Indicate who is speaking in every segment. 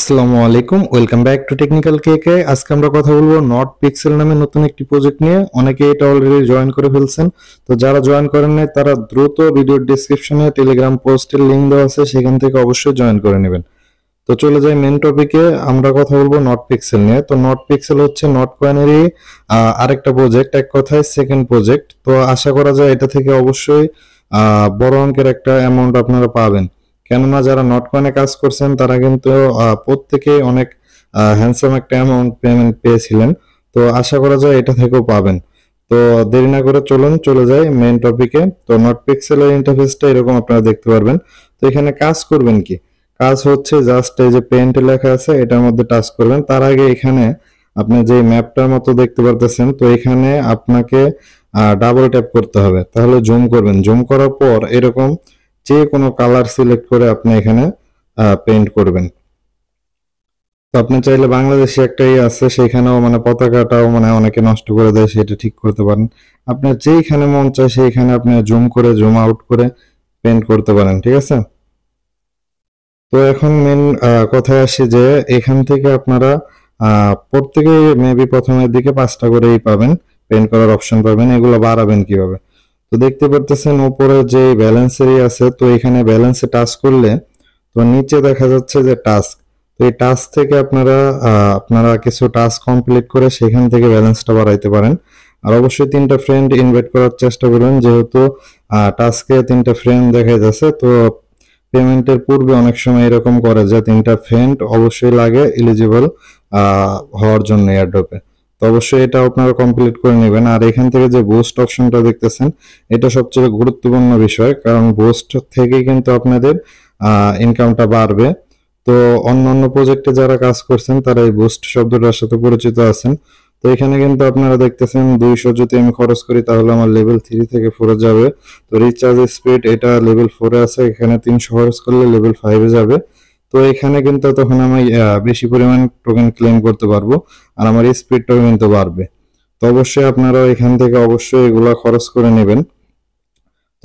Speaker 1: আসসালামু আলাইকুম, welcome back to technical কেকে। আজকে আমরা কথা বলবো নট পিক্সেল নামে নতুন একটি প্রজেক্ট নিয়ে। অনেকে এটা অলরেডি জয়েন করে ফেলছেন, তো যারা জয়েন করেন নাই তারা দ্রুত ভিডিওর ডিসক্রিপশনে টেলিগ্রাম পোস্টের লিংক দেওয়া আছে, সেখান থেকে অবশ্যই জয়েন করে নেবেন। তো চলে যাই মেন টপিকে। আমরা কথা বলবো নট পিক্সেল নিয়ে। তো নট পিক্সেল হচ্ছে নট কয়েনেরই আরেকটা প্রজেক্ট, এক কথায় সেকেন্ড প্রজেক্ট। তো আশা করা যায় এটা থেকে অবশ্যই বড় অঙ্কের একটা অ্যামাউন্ট আপনারা পাবেন, কেননা যারা নট কয়েনে কাজ করছেন তারা কিন্তু প্রত্যেকেই অনেক হ্যান্ডসাম একটা অ্যামাউন্ট পেমেন্ট পেয়েছিলেন। তো আশা করা যায় এটা থেকেও পাবেন। তো দেরি না করে চলুন চলে যাই মেন টপিকে। তো নট পিক্সেলের ইন্টারফেসটা এরকম আপনারা দেখতে পারবেন। তো এখানে কাজ করবেন কি, কাজ হচ্ছে জাস্ট এই যে পেন্টে লেখা আছে এটার মধ্যে টাচ করবেন। তার আগে এখানে আপনি যে ম্যাপটার মতো দেখতে পারতেছেন, তো এখানে আপনাকে ডাবল ট্যাপ করতে হবে, তাহলে জুম করবেন। জুম করার পর এরকম যে কোনো কালার সিলেক্ট করে আপনি এখানে পেইন্ট করবেন। তো আপনি চাইলে বাংলাদেশে একটাই আছে, সেখানেও মানে পতাকাটাও মানে অনেকে নষ্ট করে দেয়, সেটা ঠিক করতে পারেন। আপনার যেইখানে মন চায় সেইখানে আপনি জুম করে জুম আউট করে পেইন্ট করতে পারেন, ঠিক আছে। তো এখন মেন কথায় আসি যে এখান থেকে আপনারা প্রত্যেকে মেবি প্রথমের দিকে 5টা করেই পাবেন, পেইন্ট করার অপশন পাবেন। এগুলো বাড়াবেন কিভাবে, তো দেখতে পারতেছেন উপরে যে ব্যালেন্সেরই আছে, তো এখানে ব্যালেন্সে টাচ করলে তো নিচে দেখা যাচ্ছে যে টাস্ক। তো এই টাস্ক থেকে আপনারা কিছু টাস্ক কমপ্লিট করে সেখান থেকে ব্যালেন্সটা বাড়াইতে পারেন। আর অবশ্যই 3টা ফ্রেন্ড ইনভাইট করার চেষ্টা করবেন, যেহেতু টাস্কে 3টা ফ্রেন্ড দেখা যাচ্ছে। তো পেমেন্টের পূর্বে অনেক সময় এরকম করে যে 3টা ফ্রেন্ড অবশ্যই লাগে এলিজিবল হওয়ার জন্য এয়ারড্রপে। তো অবশ্যই এটা আপনারা কমপ্লিট করে নেবেন। আর এখান থেকে যে বুস্ট অপশনটা দেখতেছেন, এটা সবচেয়ে গুরুত্বপূর্ণ বিষয়, কারণ বুস্ট থেকে কিন্তু আপনাদের ইনকামটা বাড়বে। তো অন্যান্য প্রজেক্টে যারা কাজ করছেন তারা এই বুস্ট শব্দটার সাথে পরিচিত আছেন। তো এখানে কিন্তু আপনারা দেখতেছেন 200 যদি আমি খরচ করি তাহলে আমার লেভেল 3 থেকে 4 যাবে। তো রিচার্জ স্পিড এটা লেভেল 4 এ আছে, এখানে 300 খরচ করলে লেভেল 5 এ যাবে। তো এখানে কিন্তু তখন আমি বেশি পরিমাণ টোকেন ক্লেম করতে পারবো, আর আমার স্পিডটাও কিন্তু বাড়বে। তো অবশ্যই আপনারা এখান থেকে অবশ্যই এগুলা খরচ করে নেবেন।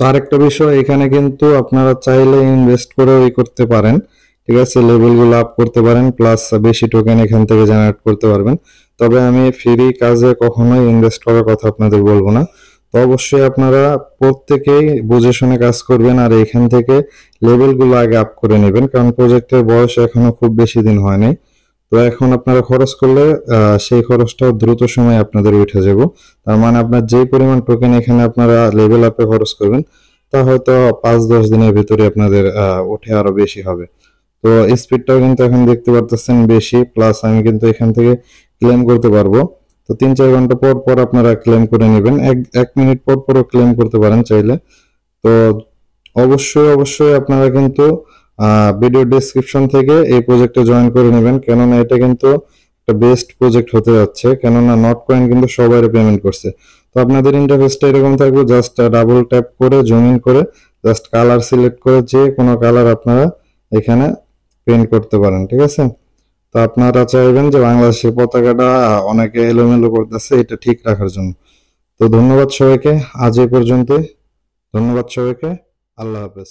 Speaker 1: তো আরেকটা বিষয়, এখানে কিন্তু আপনারা চাইলে ইনভেস্ট করেও করতে পারেন, ঠিক আছে, লেভেলগুলো আপ করতে পারেন, প্লাস বেশি টোকেন এখান থেকে জেনারেট করতে পারবেন। তবে আমি ফ্রি কাজে কখনোই ইনভেস্ট করার কথা আপনাদের বলবো না। তো অবশ্যই আপনারা প্রত্যেকেই বুঝে শুনে কাজ করবেন, আর এখান থেকে লেভেলগুলো আগে আপ করে নেবেন, কারণ প্রজেক্টের বয়স এখনো খুব বেশি দিন হয়নি। তো এখন আপনারা খরচ করলে সেই খরচটাও দ্রুত সময়ে আপনাদের উঠে যাব। তার মানে আপনার যেই পরিমাণ টোকেন এখানে আপনারা লেভেল আপে খরচ করবেন, তা হয়তো 5-10 দিনের ভিতরে আপনাদের উঠে আরো বেশি হবে। তো স্পিডটাও কিন্তু এখন দেখতে পারতেছেন বেশি, প্লাস আমি কিন্তু এখান থেকে ক্লেম করতে পারবো। তো 3-4 ঘন্টা পর পর আপনারা ক্লেম করে নেবেন, এক মিনিট পর পরও ক্লেম করতে পারেন চাইলে। তো অবশ্যই অবশ্যই আপনারা কিন্তু ভিডিও ডেসক্রিপশন থেকে এই প্রজেক্টে জয়েন করে নেবেন, কেননা এটা কিন্তু একটা বেস্ট প্রজেক্ট হতে যাচ্ছে, কেননা নট কয়েন কিন্তু সবাই পেমেন্ট করছে। তো আপনাদের ইন্টারফেসটা এরকম থাকবে, জাস্ট ডাবল ট্যাপ করে জুম ইন করে জাস্ট কালার সিলেক্ট করে যে কোনো কালার আপনারা এখানে পেইন্ট করতে পারেন, ঠিক আছে। তো আপনারা চাইবেন যে বাংলাদেশের পতাকাটা অনেকে এলোমেলো করতেছে, এটা ঠিক রাখার জন্য। তো ধন্যবাদ সবাইকে, আজ এই পর্যন্তই। ধন্যবাদ সবাইকে, আল্লাহ হাফেজ।